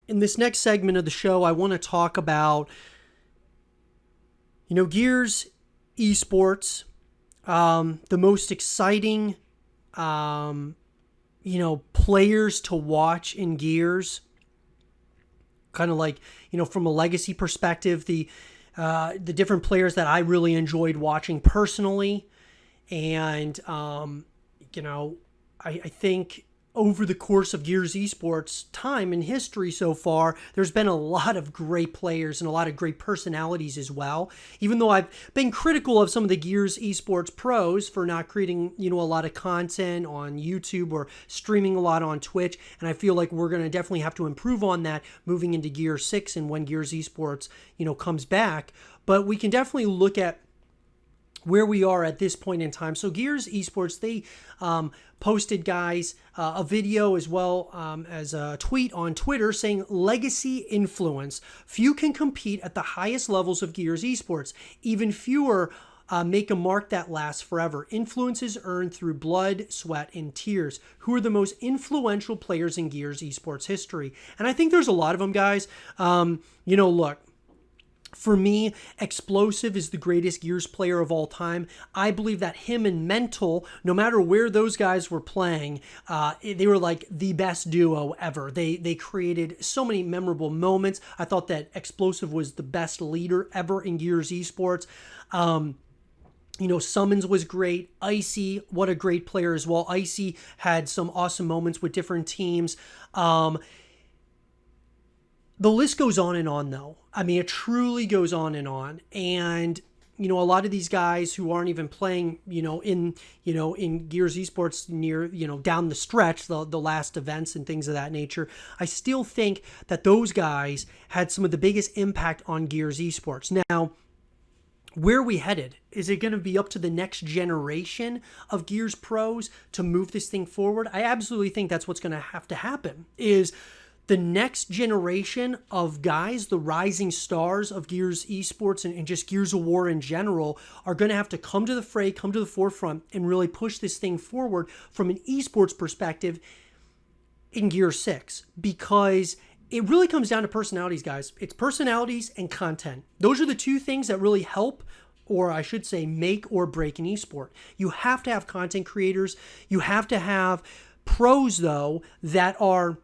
In this next segment of the show, I want to talk about, Gears esports, the most exciting, players to watch in Gears, kind of like, from a legacy perspective, the different players that I really enjoyed watching personally. And, I think over the course of Gears Esports time in history so far, there's been a lot of great players and a lot of great personalities as well. Even though I've been critical of some of the Gears Esports pros for not creating, a lot of content on YouTube or streaming a lot on Twitch. And I feel like we're going to definitely have to improve on that moving into Gear 6 and when Gears Esports, comes back. But we can definitely look at where we are at this point in time. So Gears Esports, they posted, guys, a video as well as a tweet on Twitter saying legacy influence. Few can compete at the highest levels of Gears Esports. Even fewer make a mark that lasts forever. Influence is earned through blood, sweat, and tears. Who are the most influential players in Gears Esports history? And I think there's a lot of them, guys. Look, for me, Explosive is the greatest Gears player of all time. I believe that him and Mental, no matter where those guys were playing, they were like the best duo ever. They created so many memorable moments. I thought that Explosive was the best leader ever in Gears Esports. Summons was great. Icy, what a great player as well. Icy had some awesome moments with different teams. The list goes on and on, though. I mean, it truly goes on and on. And, a lot of these guys who aren't even playing, in Gears Esports near, down the stretch, the last events and things of that nature, I still think that those guys had some of the biggest impact on Gears Esports. Now, where are we headed? Is it going to be up to the next generation of Gears pros to move this thing forward? I absolutely think that's what's going to have to happen, is the next generation of guys, the rising stars of Gears Esports and just Gears of War in general, are going to have to come to the fray, come to the forefront, and really push this thing forward from an esports perspective in Gear 6. Because it really comes down to personalities, guys. It's personalities and content. Those are the two things that really help, or I should say make or break an esport. You have to have content creators. You have to have pros, though, that are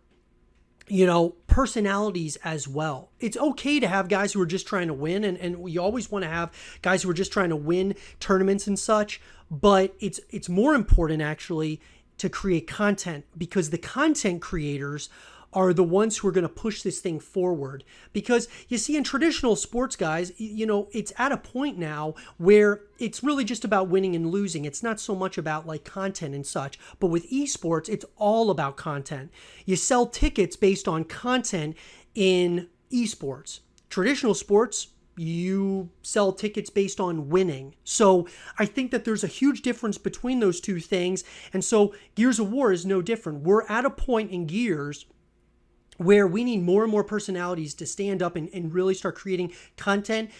personalities as well. It's okay to have guys who are just trying to win, and we always want to have guys who are just trying to win tournaments and such, but it's more important actually to create content, because the content creators are the ones who are going to push this thing forward. Because you see, in traditional sports, guys, it's at a point now where it's really just about winning and losing. It's not so much about like content and such. But with esports, it's all about content. You sell tickets based on content in esports. Traditional sports, you sell tickets based on winning. So I think that there's a huge difference between those two things. And so Gears of War is no different. We're at a point in Gears where we need more and more personalities to stand up and really start creating content,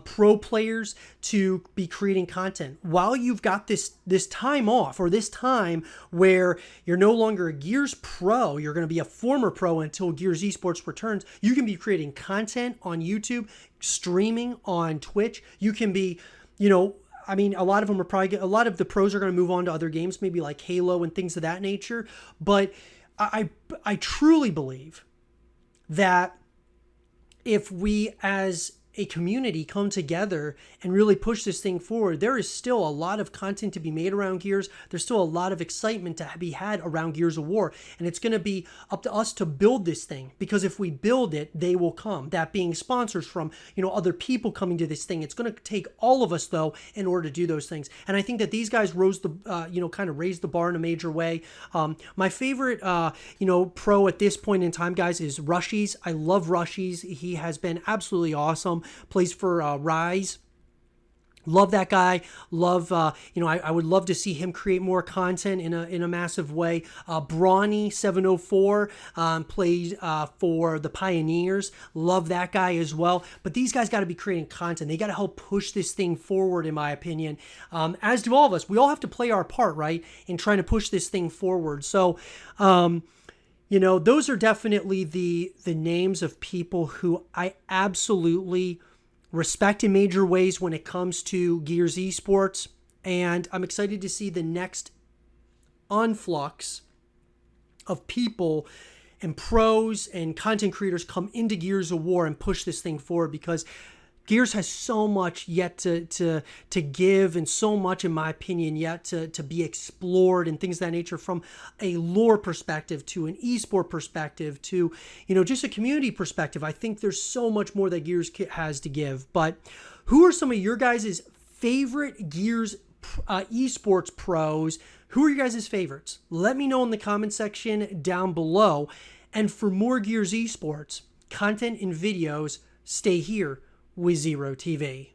pro players to be creating content. While you've got this time off, or this time where you're no longer a Gears pro, you're going to be a former pro until Gears Esports returns, you can be creating content on YouTube, streaming on Twitch. You can be, a lot of them are probably, a lot of the pros are going to move on to other games, maybe like Halo and things of that nature. But I truly believe that if we as a community come together and really push this thing forward, there is still a lot of content to be made around Gears. There's still a lot of excitement to be had around Gears of War. And it's going to be up to us to build this thing, because if we build it, they will come. That being sponsors from, other people coming to this thing. It's going to take all of us, though, in order to do those things. And I think that these guys kind of raised the bar in a major way. My favorite, pro at this point in time, guys, is Rushies. I love Rushies. He has been absolutely awesome. Plays for Rise. Love that guy. Love, I would love to see him create more content in a massive way. Brawny 704 plays for the Pioneers. Love that guy as well. But these guys got to be creating content. They got to help push this thing forward, in my opinion. As do all of us. We all have to play our part, right, in trying to push this thing forward. So, those are definitely the names of people who I absolutely respect in major ways when it comes to Gears esports. And I'm excited to see the next influx of people and pros and content creators come into Gears of War and push this thing forward, because Gears has so much yet to give, and so much, in my opinion, yet to be explored, and things of that nature, from a lore perspective to an esport perspective to, just a community perspective. I think there's so much more that Gears has to give. But who are some of your guys' favorite Gears esports pros? Who are your guys' favorites? Let me know in the comment section down below. And for more Gears esports content and videos, stay here with Zero TV.